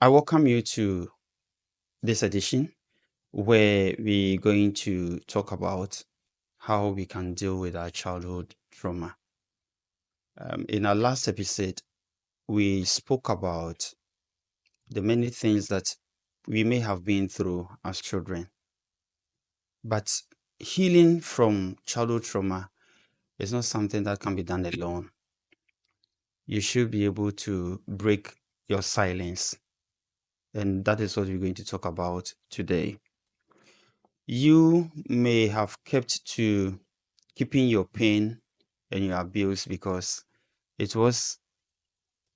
I welcome you to this edition where we're going to talk about how we can deal with our childhood trauma. In our last episode, we spoke about the many things that we may have been through as children, but healing from childhood trauma is not something that can be done alone. You should be able to break your silence, and that is what we're going to talk about today. You may have kept to keeping your pain and your abuse because it was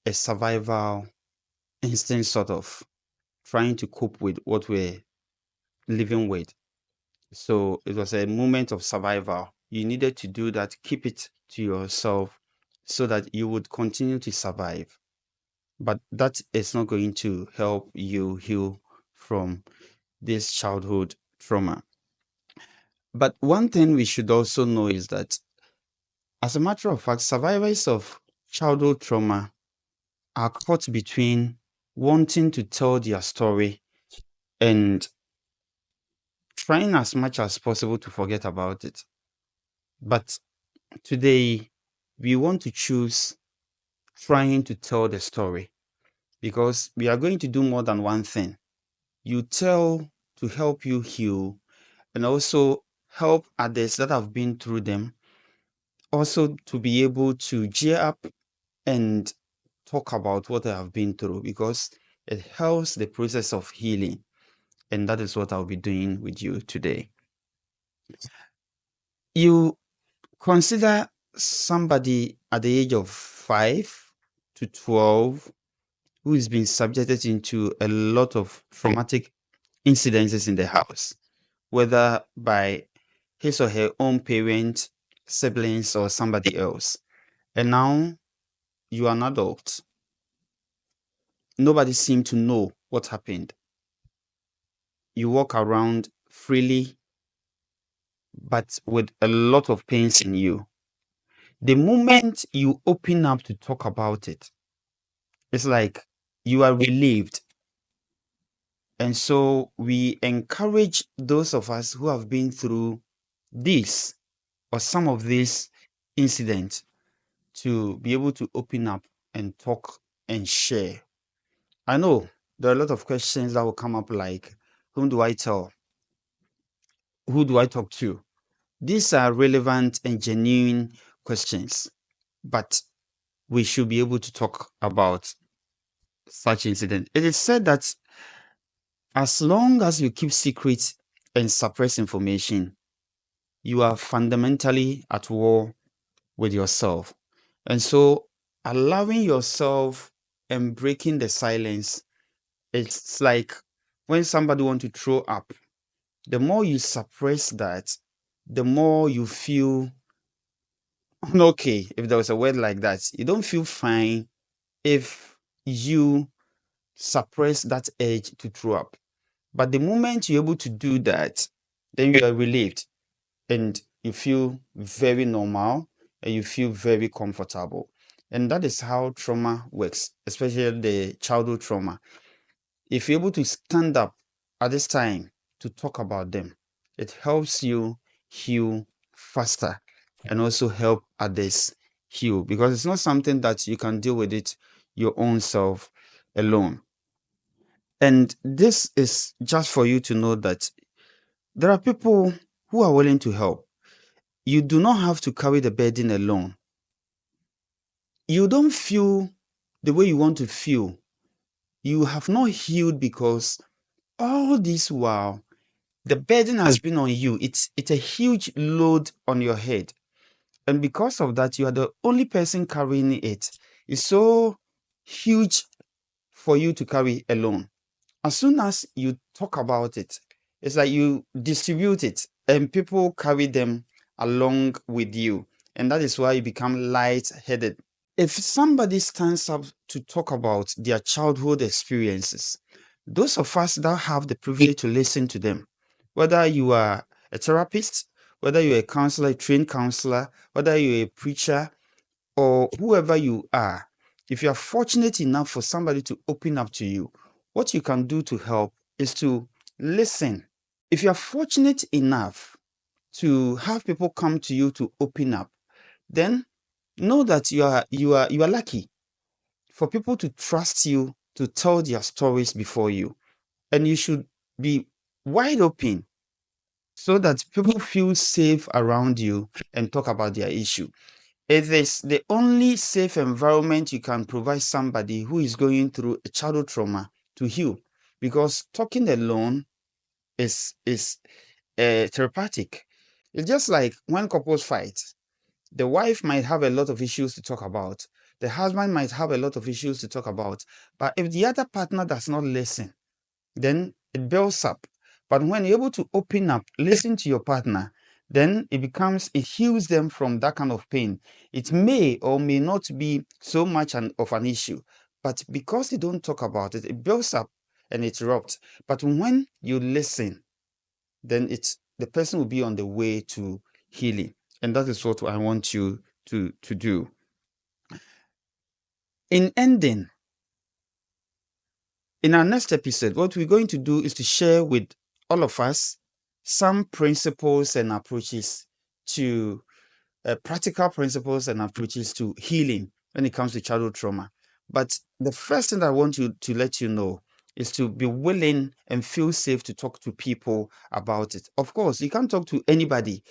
a survival instinct, sort of trying to cope with what we're living with. So it was a moment of survival. You needed to do that, keep it to yourself so that you would continue to survive. But that is not going to help you heal from this childhood trauma. But one thing we should also know is that, as a matter of fact, survivors of childhood trauma are caught between wanting to tell their story and trying as much as possible to forget about it. But today, we want to choose trying to tell the story because we are going to do more than one thing. You tell to help you heal and also help others that have been through them also to be able to gear up and talk about what I have been through because it helps the process of healing. And that is what I'll be doing with you today. You consider somebody at the age of 5 to 12 who is being subjected into a lot of traumatic incidences in the house, whether by his or her own parent, siblings, or somebody else. And now you are an adult. Nobody seemed to know what happened. You walk around freely, but with a lot of pains in you. The moment you open up to talk about it, it's like you are relieved. And so we encourage those of us who have been through this or some of these incidents to be able to open up and talk and share. I know there are a lot of questions that will come up like, whom do I tell? Who do I talk to? These are relevant and genuine questions, but we should be able to talk about such incident. It is said that as long as you keep secret and suppress information, you are fundamentally at war with yourself. And so allowing yourself and breaking the silence, it's like when somebody wants to throw up, the more you suppress that, the more you feel okay, if there was a word like that. You don't feel fine if you suppress that urge to throw up. But the moment you're able to do that, then you are relieved and you feel very normal and you feel very comfortable. And that is how trauma works, especially the childhood trauma. If you're able to stand up at this time to talk about them, it helps you heal faster and also help others heal because it's not something that you can deal with it your own self alone. And this is just for you to know that there are people who are willing to help. You do not have to carry the burden alone. You don't feel the way you want to feel. You have not healed because all this while the burden has been on you. It's a huge load on your head. And because of that, you are the only person carrying it. It's so huge for you to carry alone. As soon as you talk about it, it's like you distribute it and people carry them along with you. And that is why you become light-headed. If somebody stands up to talk about their childhood experiences, those of us that have the privilege to listen to them, whether you are a therapist, whether you're a counselor, a trained counselor, whether you're a preacher, or whoever you are, if you are fortunate enough for somebody to open up to you, what you can do to help is to listen. If you are fortunate enough to have people come to you to open up, then know that you are lucky for people to trust you to tell their stories before you. And you should be wide open so that people feel safe around you and talk about their issue. It is the only safe environment you can provide somebody who is going through a childhood trauma to heal, because talking alone is therapeutic. It's just like when couples fight. The wife might have a lot of issues to talk about. The husband might have a lot of issues to talk about. But if the other partner does not listen, then it builds up. But when you're able to open up, listen to your partner, then it heals them from that kind of pain. It may or may not be so much of an issue, but because they don't talk about it, it builds up and it erupts. But when you listen, then the person will be on the way to healing. And that is what I want you to do. In ending, in our next episode, what we're going to do is to share with all of us some principles and approaches to practical principles and approaches to healing when it comes to childhood trauma. But the first thing I want you to let you know is to be willing and feel safe to talk to people about it. Of course, you can't talk to anybody.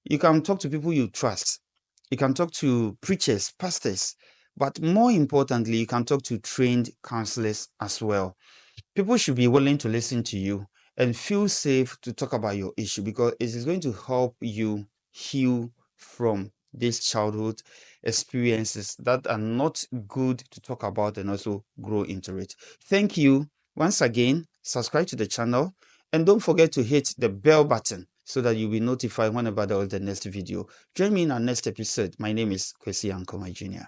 You can talk to people you trust. You can talk to preachers, pastors, but more importantly, you can talk to trained counselors as well. People should be willing to listen to you and feel safe to talk about your issue, because it is going to help you heal from these childhood experiences that are not good to talk about, and also grow into it. Thank you once again. Subscribe to the channel and don't forget to hit the bell button so that you'll be notified whenever there is the next video. Join me in our next episode. My name is Kwesi Ankoma Jr.